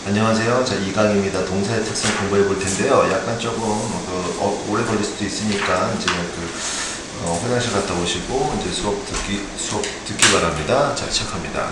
안녕하세요. 자, 이강입니다. 동사의 특성 공부해 볼 텐데요. 약간 조금 오래 걸릴 수도 있으니까 이제 화장실 갔다 오시고 이제 수업 듣기 바랍니다. 자, 시작합니다.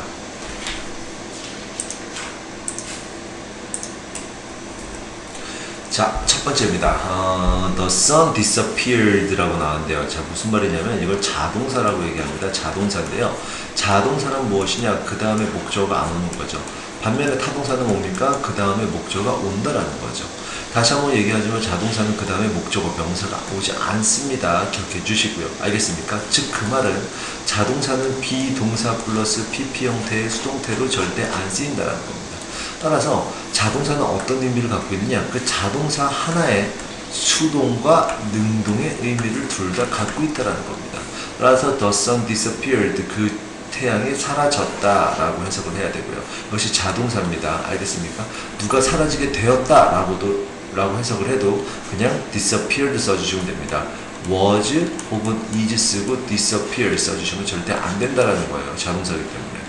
자, 첫 번째입니다. The sun disappeared라고 나왔는데요. 자, 무슨 말이냐면 이걸 자동사라고 얘기합니다. 자동사인데요. 자동사는 무엇이냐? 그 다음에 목적어가 안 오는 거죠. 반면에 타동사는 뭡니까? 그 다음에 목적어가 온다라는 거죠. 다시 한번 얘기하지만 자동사는 그 다음에 목적어 명사가 오지 않습니다. 기억해 주시고요. 알겠습니까? 즉 그 말은 자동사는 비동사 플러스 PP 형태의 수동태로 절대 안 쓰인다라는 겁니다. 따라서 자동사는 어떤 의미를 갖고 있느냐? 그 자동사 하나에 수동과 능동의 의미를 둘 다 갖고 있다는 겁니다. 따라서 the sun disappeared, 그 태양이 사라졌다라고 해석을 해야 되고요. 이것이 자동사입니다. 알겠습니까? 누가 사라지게 되었다라고 해석을 해도 그냥 disappeared 써주시면 됩니다. was 혹은 is 쓰고 disappear 써주시면 절대 안 된다라는 거예요. 자동사이기 때문에.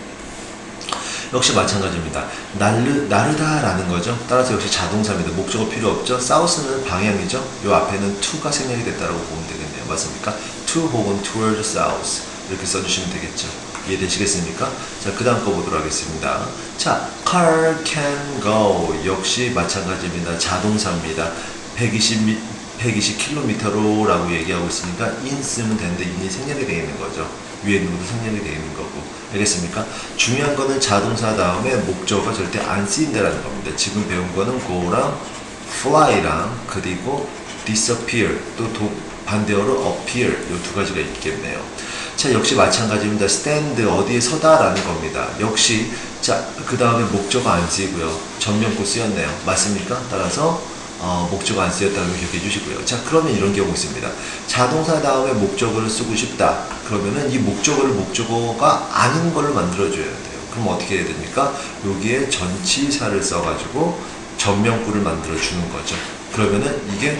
역시 마찬가지입니다. 나르다라는 거죠. 따라서 역시 자동사입니다. 목적어 필요 없죠. south는 방향이죠. 요 앞에는 to가 생략이 됐다라고 보면 되겠네요. 맞습니까? to 혹은 toward south 이렇게 써주시면 되겠죠. 이해되시겠습니까? 자, 그 다음 거 보도록 하겠습니다. 자, car can go 역시 마찬가지입니다. 자동사입니다. 120km로 라고 얘기하고 있으니까 in 쓰면 되는데 in이 생략이 되어 있는 거죠. 위에 있는 것도 생략이 되어 있는 거고. 알겠습니까? 중요한 거는 자동사 다음에 목적어가 절대 안 쓰인다라는 겁니다. 지금 배운 거는 go랑 fly랑 그리고 disappear 또 반대어로 appear 이 두 가지가 있겠네요. 자, 역시 마찬가지입니다. stand 어디에 서다라는 겁니다. 역시 자, 그 다음에 목적어 안 쓰이고요. 전면구 쓰였네요. 맞습니까? 따라서 목적어 안 쓰였다는 걸 기억해 주시고요. 자, 그러면 이런 경우 있습니다. 자동사 다음에 목적어를 쓰고 싶다. 그러면은 이 목적어가 아닌 걸로 만들어줘야 돼요. 그럼 어떻게 해야 됩니까? 여기에 전치사를 써가지고 전면구를 만들어주는 거죠. 그러면은 이게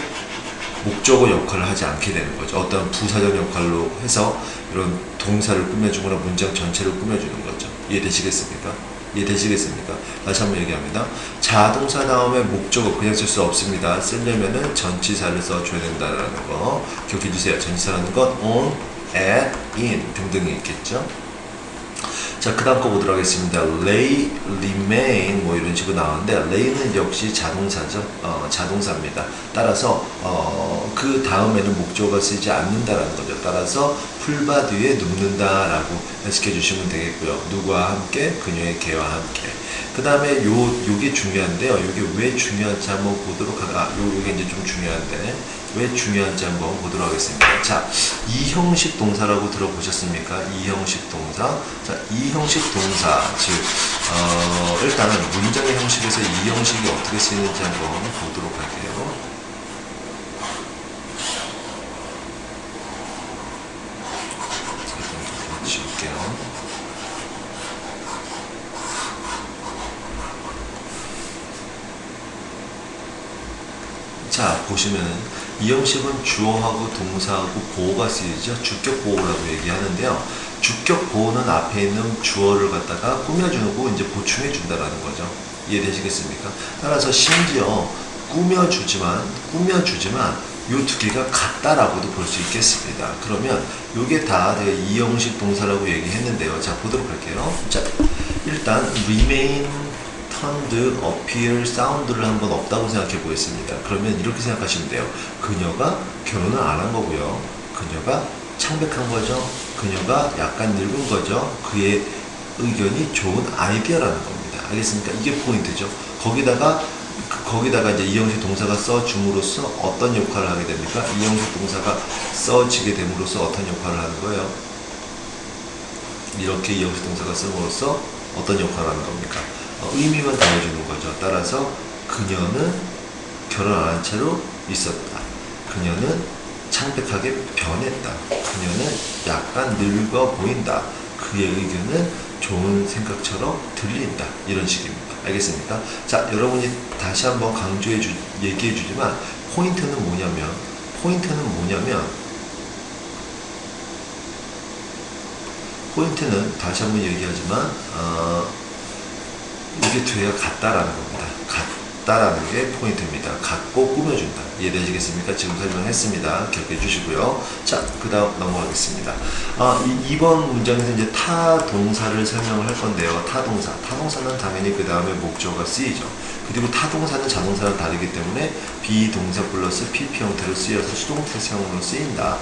목적어 역할을 하지 않게 되는 거죠. 어떤 부사적 역할로 해서 이런 동사를 꾸며주거나 문장 전체를 꾸며주는 거죠. 이해되시겠습니까? 이해되시겠습니까? 다시 한번 얘기합니다. 자동사 다음에 목적어 그냥 쓸 수 없습니다. 쓰려면은 전치사를 써줘야 된다는 거 기억해 주세요. 전치사라는 건 on, at, in 등등이 있겠죠. 자, 그 다음 거 보도록 하겠습니다. lay, remain 뭐 이런 식으로 나오는데 lay는 역시 자동사죠. 자동사입니다. 따라서 그 다음에는 목적어가 쓰지 않는다라는 거죠. 따라서 풀밭 위에 눕는다라고 해석해 주시면 되겠고요. 누구와 함께? 그녀의 개와 함께. 그 다음에 요게 중요한데요. 요게 왜 중요한지 한번 보도록 요게 이제 좀 중요한데 왜 중요한지 한번 보도록 하겠습니다. 자, 이형식 동사라고 들어보셨습니까? 이형식 동사. 자, 이형식 동사, 즉, 일단은 문장의 형식에서 이형식이 어떻게 쓰이는지 한번 보도록 할게요. 좀 지울게요. 자, 보시면 이 형식은 주어하고 동사하고 보어가 쓰이죠. 주격 보어라고 얘기하는데요. 주격 보어는 앞에 있는 주어를 갖다가 꾸며주고 이제 보충해 준다라는 거죠. 이해되시겠습니까? 따라서 심지어 꾸며주지만 요 두 개가 같다라고도 볼 수 있겠습니다. 그러면 요게 다 내가 이 형식 동사라고 얘기했는데요. 자, 보도록 할게요. 자, 일단 remain turned, appear, sound를 한번 없다고 생각해 보겠습니다. 그러면 이렇게 생각하시면 돼요. 그녀가 결혼을 안 한 거고요. 그녀가 창백한 거죠. 그녀가 약간 늙은 거죠. 그의 의견이 좋은 아이디어라는 겁니다. 알겠습니까? 이게 포인트죠. 거기다가 이제 이형식 동사가 써줌으로써 어떤 역할을 하게 됩니까? 이형식 동사가 써지게 됨으로써 어떤 역할을 하는 거예요? 이렇게 이형식 동사가 쓰므로써 어떤 역할을 하는 겁니까? 의미만 더해주는 거죠. 따라서 그녀는 결혼 안 한 채로 있었다. 그녀는 창백하게 변했다. 그녀는 약간 늙어 보인다. 그의 의견은 좋은 생각처럼 들린다. 이런 식입니다. 알겠습니까? 자, 여러분이 다시 한번 얘기해 주지만 포인트는 뭐냐면 다시 한번 얘기하지만 이게 돼야 같다라는 겁니다. 주었다라는 게 포인트입니다. 갖고 꾸며준다. 이해되시겠습니까? 지금 설명했습니다. 기억해 주시고요. 자, 그 다음 넘어가겠습니다. 이번 문장에서 이제 타동사를 설명을 할 건데요. 타동사. 타동사는 당연히 그 다음에 목적어가 쓰이죠. 그리고 타동사는 자동사랑 다르기 때문에 비동사 플러스 PP 형태로 쓰여서 수동태형으로 쓰인다.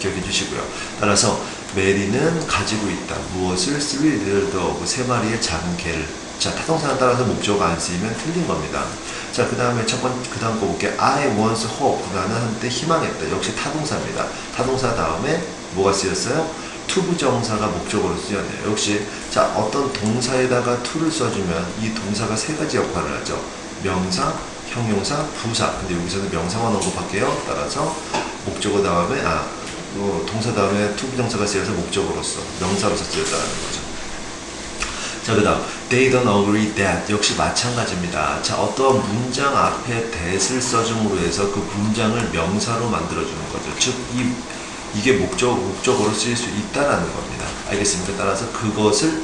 기억해 주시고요. 따라서 메리는 가지고 있다. 무엇을? three little dog. 세 마리의 작은 개를. 자, 타동사는 따라서 목적어가 안 쓰이면 틀린 겁니다. 자, 그 다음에 그 다음 거 볼게요. I once hope. 나는 한때 희망했다. 역시 타동사입니다. 타동사 다음에 뭐가 쓰였어요? 투부정사가 목적어로 쓰였네요. 역시 자, 어떤 동사에다가 to를 써주면 이 동사가 세 가지 역할을 하죠. 명사, 형용사, 부사. 근데 여기서는 명사만 언급할게요. 따라서 목적어 다음에 동사 다음에 투부정사가 쓰여서 목적어로서 명사로서 쓰였다는 거죠. 자, 그 다음 they don't agree that. 역시 마찬가지입니다. 자, 어떤 문장 앞에 that을 써줌으로 해서 그 문장을 명사로 만들어주는 거죠. 즉 이게 목적어로 쓰일 수 있다라는 겁니다. 알겠습니까? 따라서 그것을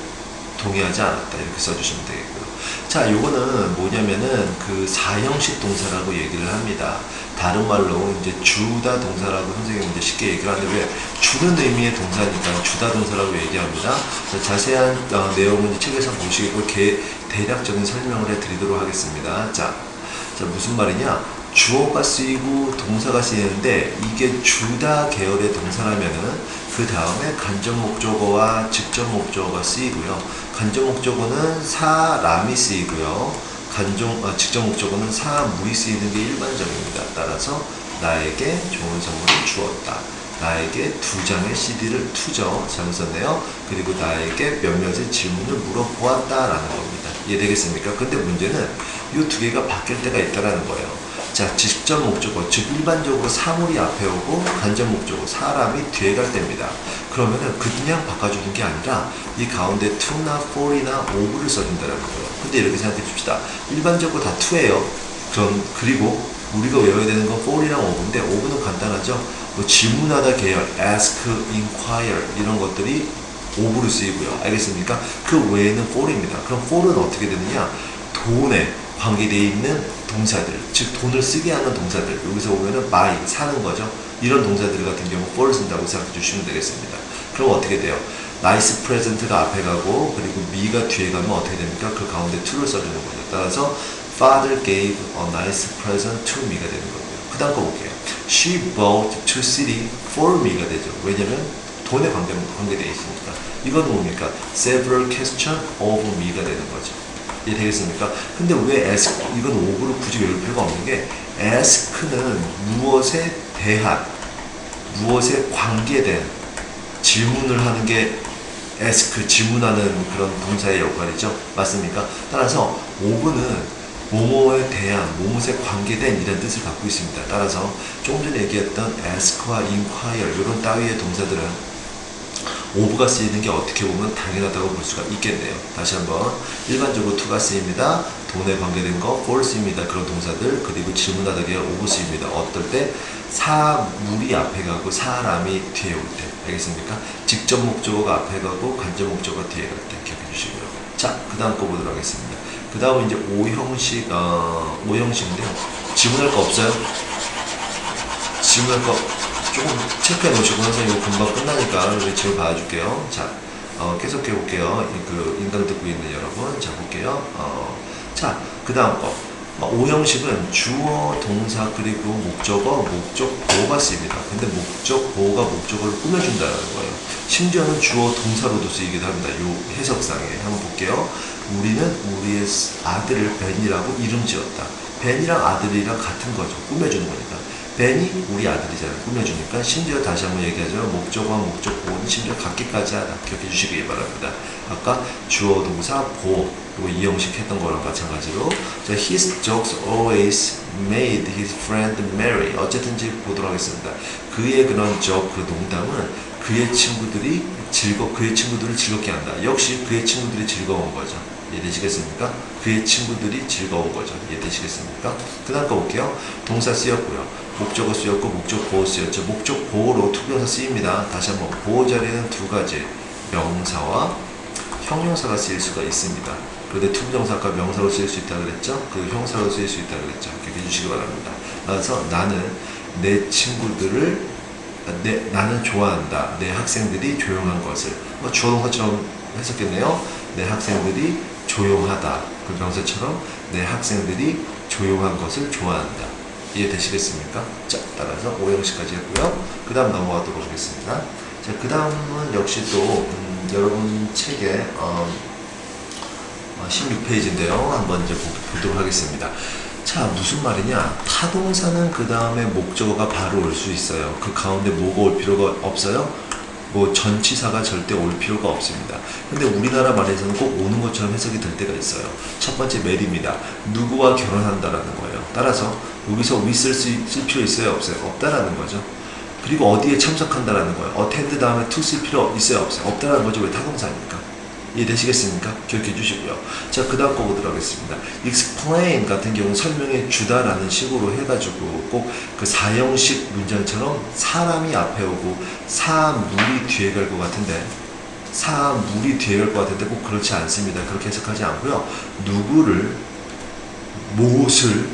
동의하지 않았다. 이렇게 써주시면 되겠고요. 자, 요거는 뭐냐면은 그 사형식 동사라고 얘기를 합니다. 다른 말로 이제 주다 동사라고 선생님이 이제 쉽게 얘기를 하는데 왜 주는 의미의 동사니까 주다 동사라고 얘기합니다. 자, 자세한 내용은 이제 책에서 보시고 대략적인 설명을 해드리도록 하겠습니다. 자, 무슨 말이냐? 주어가 쓰이고 동사가 쓰이는데 이게 주다 계열의 동사라면은 그 다음에 간접 목적어와 직접 목적어가 쓰이고요. 간접 목적어는 사람이 쓰이고요. 직접 목적어는 사물이 쓰이는 게 일반적입니다. 따라서 나에게 좋은 선물을 주었다. 나에게 2장의 CD를 투죠. 잘못 썼네요. 그리고 나에게 몇몇의 질문을 물어보았다라는 겁니다. 이해되겠습니까? 근데 문제는 이 2개가 바뀔 때가 있다라는 거예요. 자, 직접 목적어, 즉 일반적으로 사물이 앞에 오고 간접 목적어, 사람이 뒤에 갈 때입니다. 그러면은 그냥 바꿔주는 게 아니라 이 가운데 to나 for이나 of를 써준다는 거예요. 근데 이렇게 생각해 줍시다. 일반적으로 다 to예요. 그리고 우리가 외워야 되는 건 for이랑 of인데 of는 간단하죠. 뭐 질문하다 계열, ask, inquire 이런 것들이 of로 쓰이고요. 알겠습니까? 그 외에는 for입니다. 그럼 for은 어떻게 되느냐? 돈에 관계되어 있는 동사들, 즉 돈을 쓰게 하는 동사들, 여기서 보면은 buy, 사는 거죠. 이런 동사들 같은 경우 for를 쓴다고 생각해 주시면 되겠습니다. 그럼 어떻게 돼요? nice present가 앞에 가고 그리고 me가 뒤에 가면 어떻게 됩니까? 그 가운데 to를 써주는 거죠. 따라서 father gave a nice present to me가 되는 거고요. 그 다음 거 볼게요. she bought to city for me가 되죠. 왜냐면 돈에 관계되어 있으니까. 이건 뭡니까? several question of me가 되는 거죠. 이해되겠습니까? 근데 왜 ask, 이건 of를 굳이 외울 필요가 없는 게 ask는 무엇에 대한, 무엇에 관계된 질문을 하는 게 ask, 질문하는 그런 동사의 역할이죠. 맞습니까? 따라서 of는 뭐뭐에 대한, 뭐뭐에 관계된 이런 뜻을 갖고 있습니다. 따라서 조금 전에 얘기했던 ask와 inquire 이런 따위의 동사들은 of가 쓰이는 게 어떻게 보면 당연하다고 볼 수가 있겠네요. 다시 한번 일반적으로 to가 쓰입니다. 돈에 관계된 거 for 쓰입니다. 그런 동사들. 그리고 질문하다 계열 of 쓰입니다. 어떨 때? 사물이 앞에 가고 사람이 뒤에 올 때. 알겠습니까? 직접 목적어가 앞에 가고 간접 목적어가 뒤에 갈 때 기억해 주시고요. 자, 그 다음 거 보도록 하겠습니다. 그 다음은 이제 오형식인데요. 질문할 거 없어요? 질문할 거 조금 체크해 놓으시고 선생님 금방 끝나니까 우리 지금 봐줄게요. 자, 계속해 볼게요. 그 인강 듣고 있는 여러분, 자 볼게요. 자, 그 다음 거. 오형식은 주어, 동사, 그리고 목적어, 목적보가 쓰입니다. 근데 목적보가 목적어를 꾸며준다는 거예요. 심지어는 주어, 동사로도 쓰이기도 합니다. 요 해석상에 한번 볼게요. 우리는 우리의 아들을 벤이라고 이름 지었다. 벤이랑 아들이랑 같은 거죠. 꾸며주는 거니까. 벤이 우리 아들이잖아요. 꾸며주니까. 심지어 다시 한번 얘기하자면 목적어와 목적보는 심지어 같기까지 하다. 기억해 주시기 바랍니다. 아까 주어, 동사, 보 그리고 이 형식 했던 거랑 마찬가지로 자, his jokes always made his friend merry. 어쨌든지 보도록 하겠습니다. 그의 그런 joke, 그 농담은 그의 친구들을 즐겁게 한다. 역시 그의 친구들이 즐거운 거죠. 이해되시겠습니까? 그의 친구들이 즐거운 거죠. 이해되시겠습니까? 그 다음 거 볼게요. 동사 쓰였고요. 목적어 쓰였고 목적보호 쓰였죠. 목적보호로 투부정사 쓰입니다. 다시 한번 보호 자리에는 두 가지 명사와 형용사가 쓰일 수가 있습니다. 그런데 투부정사 아까 명사로 쓰일 수 있다 그랬죠? 그 형사로 쓰일 수 있다 그랬죠? 기억해 주시기 바랍니다. 그래서 나는 내 친구들을 나는 좋아한다. 내 학생들이 조용한 것을 주어동사처럼 했었겠네요. 내 학생들이 조용하다. 그 명사처럼 내 학생들이 조용한 것을 좋아한다. 이해되시겠습니까? 자, 따라서 5형식까지 했고요. 그 다음 넘어가도록 하겠습니다. 자, 그 다음은 역시 또 여러분 책에 16페이지인데요. 한번 이제 보도록 하겠습니다. 자, 무슨 말이냐? 타동사는 그 다음에 목적어가 바로 올 수 있어요. 그 가운데 뭐가 올 필요가 없어요? 뭐 전치사가 절대 올 필요가 없습니다. 근데 우리나라 말에서는 꼭 오는 것처럼 해석이 될 때가 있어요. 첫 번째 멜입니다. 누구와 결혼한다라는 거예요. 따라서 여기서 with을 쓸 필요 있어요? 없어요? 없다라는 거죠. 그리고 어디에 참석한다라는 거예요. attend 다음에 to 쓸 필요 있어요? 없어요? 없다라는 거죠. 왜 타동사니까. 이해되시겠습니까? 기억해 주시고요. 자, 그 다음 거 보도록 하겠습니다. explain 같은 경우는 설명해 주다라는 식으로 해가지고 꼭 그 4형식 문장처럼 사람이 앞에 오고 사물이 뒤에 갈 것 같은데 사물이 뒤에 갈 것 같은데 꼭 그렇지 않습니다. 그렇게 해석하지 않고요. 누구를 무엇을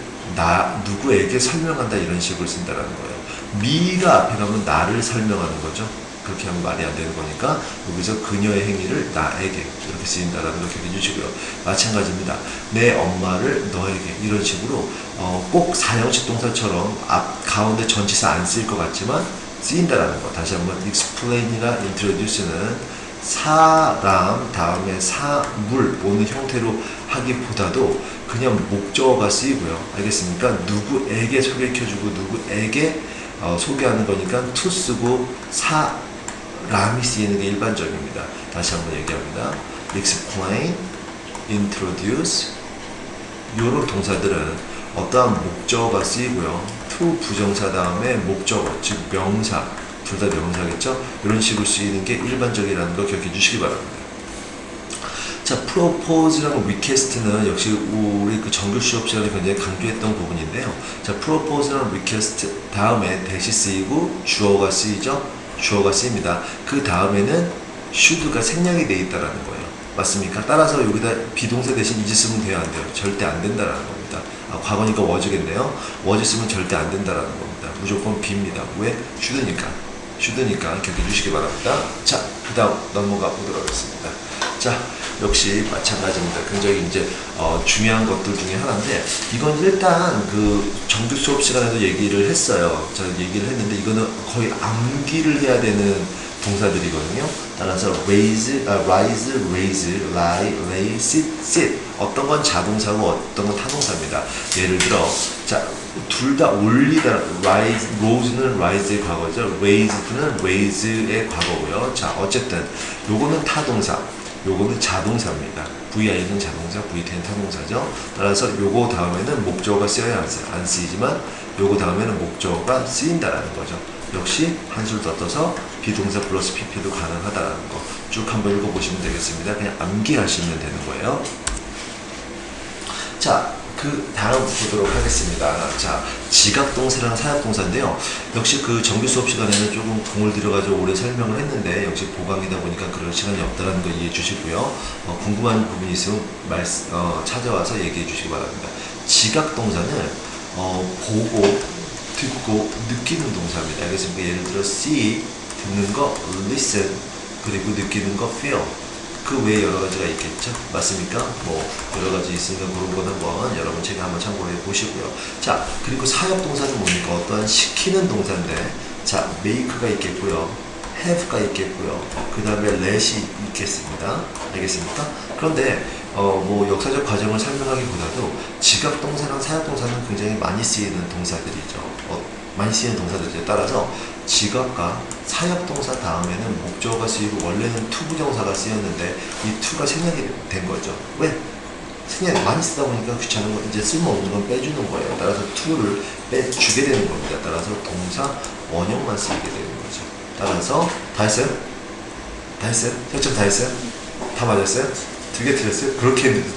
누구에게 설명한다 이런 식으로 쓴다라는 거예요. me가 앞에 가면 나를 설명하는 거죠. 그렇게 하면 말이 안 되는 거니까 여기서 그녀의 행위를 나에게 이렇게 쓰인다라는 걸 기억해 주시고요. 마찬가지입니다. 내 엄마를 너에게 이런 식으로 꼭 4형식 동사처럼 가운데 전치사 안 쓰일 것 같지만 쓰인다라는 거. 다시 한번 explain이나 introduce는 사람 다음에 사물 오는 형태로 하기보다도 그냥 목적어가 쓰이고요. 알겠습니까? 누구에게 소개시켜주고 누구에게 소개하는 거니까 to 쓰고 사람이 쓰이는 게 일반적입니다. 다시 한번 얘기합니다. explain, introduce 이런 동사들은 어떠한 목적어가 쓰이고요. to 부정사 다음에 목적어, 즉 명사, 둘 다 명사겠죠? 이런 식으로 쓰이는 게 일반적이라는 거 기억해 주시기 바랍니다. 자, propose랑 request는 역시 우리 그 정규 수업 시간에 굉장히 강조했던 부분인데요. 자, propose랑 request 다음에 대시 쓰이고 주어가 쓰이죠? 주어가 쓰입니다. 그 다음에는 should가 생략이 되어 있다라는 거예요. 맞습니까? 따라서 여기다 비동사 대신 is 쓰면 돼요, 안 돼요? 절대 안 된다라는 겁니다. 과거니까 was겠네요. was 쓰면 절대 안 된다라는 겁니다. 무조건 be입니다. 왜? should니까 기억해 주시기 바랍니다. 자, 그 다음 넘어가 보도록 하겠습니다. 자, 역시 마찬가지입니다. 굉장히 이제 중요한 것들 중에 하나인데 이건 일단 그 정규 수업 시간에도 얘기를 했어요. 제가 얘기를 했는데 이거는 거의 암기를 해야 되는 동사들이거든요. 따라서 raise, raise, lie, lay, sit. 어떤 건 자동사고 어떤 건 타동사입니다. 예를 들어 자, 둘 다 올리다, rose는 rise의 과거죠. raised는 raise의 과거고요. 자, 어쨌든 요거는 타동사, 요거는 자동사입니다. VI는 자동사, VT는 타동사죠. 따라서 요거 다음에는 목적어가 쓰여야 안 쓰이지만 요거 다음에는 목적어가 쓰인다라는 거죠. 역시 한술 더 떠서 비동사 플러스 PP도 가능하다라는 거 쭉 한번 읽어보시면 되겠습니다. 그냥 암기하시면 되는 거예요. 자, 그 다음 보도록 하겠습니다. 자, 지각동사랑 사역동사인데요. 역시 그 정규 수업 시간에는 조금 공을 들여가지고 오래 설명을 했는데 역시 보강이다 보니까 그럴 시간이 없다는 거 이해해 주시고요. 궁금한 부분이 있으면 찾아와서 얘기해 주시기 바랍니다. 지각동사는 보고, 듣고, 느끼는 동사입니다. 알겠습니까? 예를 들어 see, 듣는 거, listen, 그리고 느끼는 거, feel. 그 외에 여러 가지가 있겠죠? 맞습니까? 뭐 여러 가지 있으니까 그런 건 한번 여러분 책에 한번 참고해 보시고요. 자, 그리고 사역동사는 뭡니까? 어떠한 시키는 동사인데 자, make가 있겠고요. have가 있겠고요. 그 다음에 let이 있겠습니다. 알겠습니까? 그런데 뭐 역사적 과정을 설명하기보다도 지각동사랑 사역동사는 굉장히 많이 쓰이는 동사들이죠. 많이 쓰이는 동사들이죠. 따라서 지각과 사역동사 다음에는 목적어가 쓰이고 원래는 to 부정사가 쓰였는데 이 to가 생략이 된 거죠. 왜? 생략 많이 쓰다 보니까 귀찮은 거 이제 쓸모없는 건 빼주는 거예요. 따라서 to를 빼주게 되는 겁니다. 따라서 동사 원형만 쓰이게 되는 거죠. 따라서 다 했어요? 다 했어요? 설정 다 했어요? 다 맞았어요? 2개 틀렸어요? 그렇게 했는데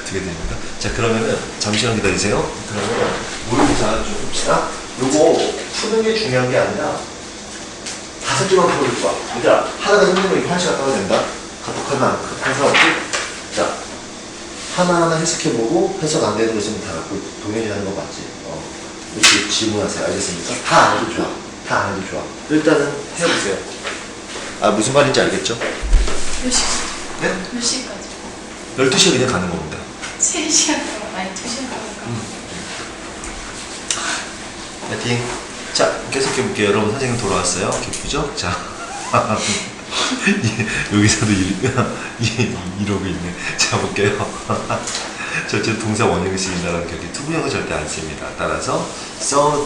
2개 됩니까? 자, 그러면은 잠시만 기다리세요. 그러면 모의고사 좀 봅시다. 요거 푸는 게 중요한 게 아니라 5개만 풀어줄 거야. 얘들아, 하나가 힘들면 이거 1시간 떠야 된다. 카톡 하나, 카톡 하나 없지? 자, 하나하나 해석해보고 해석 안 되는 거 있으면 다 동현이 하는 거 맞지? 이렇게 질문하세요. 알겠습니까? 다 안 해도 좋아. 다 안 해도 좋아. 일단은 해보세요. 아, 무슨 말인지 알겠죠? 몇 시? 네? 몇 시까지? 12시에 그냥 가는 겁니다. 3시간 동안, 아니 2시간 동안. 파이팅. 자, 계속해볼게요. 여러분, 선생님 돌아왔어요. 기쁘죠? 자. 여기서도 이러고 있네. 자, 볼게요. 절대 동사 원형이 쓰인다는 격이 투부정은 절대 안 씁니다. 따라서 saw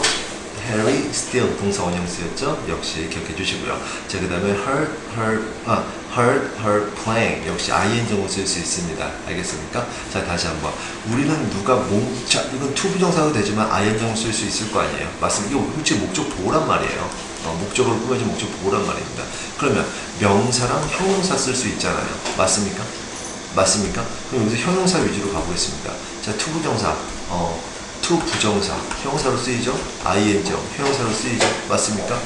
Harry still 동사 원형 쓰였죠? 역시 기억해 주시고요. 자, 그 다음에 heard her playing 역시 ing로 쓸 수 있습니다. 알겠습니까? 자, 다시 한번 우리는 누가 자, 이건 투부정사도 되지만 ing로 쓸 수 있을 거 아니에요. 맞습니다. 이거 솔직히 목적 보호란 말이에요. 목적으로 꾸며진 목적 보호란 말입니다. 그러면 명사랑 형용사 쓸 수 있잖아요. 맞습니까? 맞습니까? 그럼 여기서 형용사 위주로 가보겠습니다. 자, 투부정사, 투부정사, 형용사로 쓰이죠? ing형, 형용사로 쓰이죠? 맞습니까?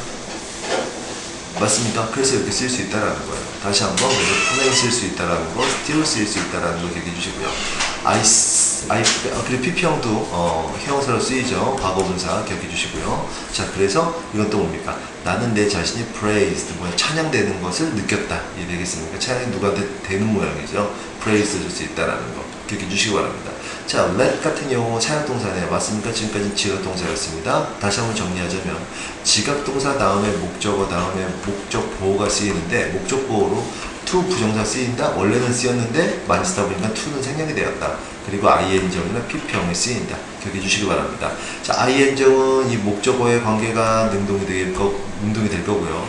맞습니까? 그래서 이렇게 쓸 수 있다라는 거예요. 다시 한번, playing 쓸 수 있다라는 거, still 쓸 수 있다라는 거 기억해 주시고요. 그리고 pp형도 형용사로 쓰이죠. 과거분사 기억해 주시고요. 자, 그래서 이건 또 뭡니까? 나는 내 자신이 praised, 찬양되는 것을 느꼈다. 이해되겠습니까? 찬양이 누구한테 되는 모양이죠. praise 줄 수 있다라는 거 기억해 주시기 바랍니다. 자, let 같은 경우 사역동사네요. 맞습니까? 지금까지는 지각동사였습니다. 다시 한번 정리하자면 지각동사 다음에 목적어 다음에 목적 보호가 쓰이는데 목적 보호로 to 부정사 쓰인다. 원래는 쓰였는데 많이 쓰다 보니까 to는 생략이 되었다. 그리고 ing형이나 pp형이 쓰인다. 기억해 주시기 바랍니다. 자, ing형은 이 목적어의 관계가 능동이 될 거고요.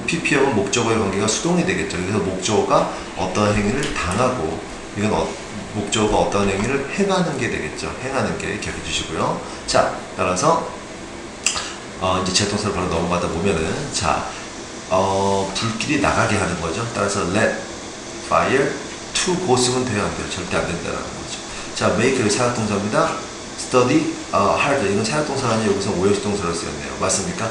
pp형은 목적어의 관계가 수동이 되겠죠. 그래서 목적어가 어떤 행위를 당하고 이건 목적어가 어떤 행위를 행하는 게 되겠죠. 행하는 게 기억해 주시고요. 자, 따라서 이제 제동사로 바로 넘어가다 보면은 자, 불길이 나가게 하는 거죠. 따라서 let fire to go 쓰면 돼요, 안 돼요? 절대 안 된다는 거죠. 자, make 사역동사입니다. study hard 이건 사역동사가 아니라 여기서 오형식동사로 쓰였네요. 맞습니까?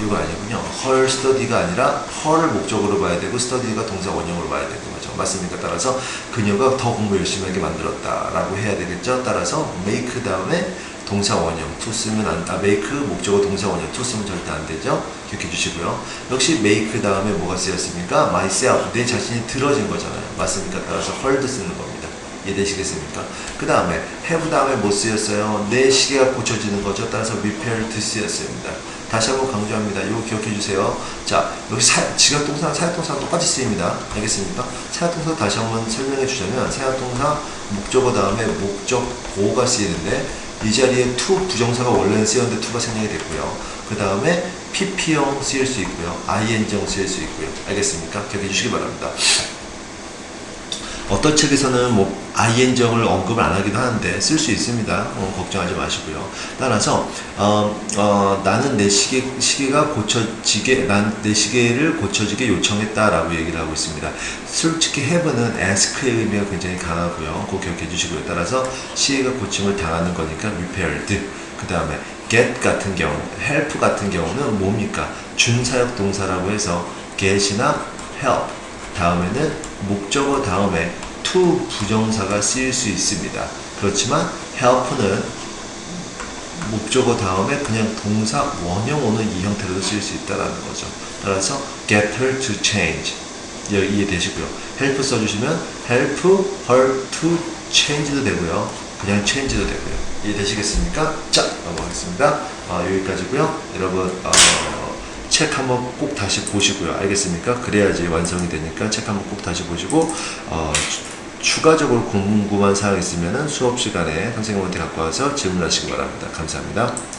이거 아니군요. her study가 아니라 her를 목적으로 봐야 되고 study가 동사 원형으로 봐야 되는 거죠. 맞습니까? 따라서 그녀가 더 공부 열심히 하게 만들었다라고 해야 되겠죠. 따라서 make 다음에 동사 원형 to 쓰면 make 목적어 동사 원형 to 쓰면 절대 안 되죠. 기억해 주시고요. 역시 make 다음에 뭐가 쓰였습니까? myself 내 자신이 들어진 거잖아요. 맞습니까? 따라서 heard 쓰는 겁니다. 이해되시겠습니까? 그 다음에 have 다음에 뭐 쓰였어요? 내 시계가 고쳐지는 거죠. 따라서 repaired 쓰였습니다. 다시 한번 강조합니다. 이거 기억해 주세요. 자, 여기 지각동사랑 사역동사랑 똑같이 쓰입니다. 알겠습니까? 사역동사 다시 한번 설명해 주자면 사역동사 목적어 다음에 목적 보호가 쓰이는데 이 자리에 to 부정사가 원래는 쓰였는데 to가 생략이 됐고요. 그 다음에 pp형 쓰일 수 있고요. ing형 쓰일 수 있고요. 알겠습니까? 기억해 주시기 바랍니다. 어떤 책에서는 ing형을 언급을 안 하기도 하는데 쓸 수 있습니다. 걱정하지 마시고요. 따라서 나는 내 시계가 고쳐지게 내 시계를 고쳐지게 요청했다라고 얘기를 하고 있습니다. 솔직히 have는 ask의 의미가 굉장히 강하고요. 그거 기억해 주시고요. 따라서 시계가 고침을 당하는 거니까 repaired. 그 다음에 get 같은 경우, help 같은 경우는 뭡니까? 준사역 동사라고 해서 get이나 help 다음에는 목적어 다음에 to 부정사가 쓰일 수 있습니다. 그렇지만 help는 목적어 다음에 그냥 동사 원형 오는 이 형태로도 쓰일 수 있다는 거죠. 따라서 get her to change 이해되시고요. help 써주시면 help her to change도 되고요. 그냥 change도 되고요. 이해되시겠습니까? 자, 넘어가겠습니다. 여기까지고요. 여러분 책 한번 꼭 다시 보시고요. 알겠습니까? 그래야지 완성이 되니까 책 한번 꼭 다시 보시고 추가적으로 궁금한 사항 있으면 수업 시간에 선생님한테 갖고 와서 질문하시기 바랍니다. 감사합니다.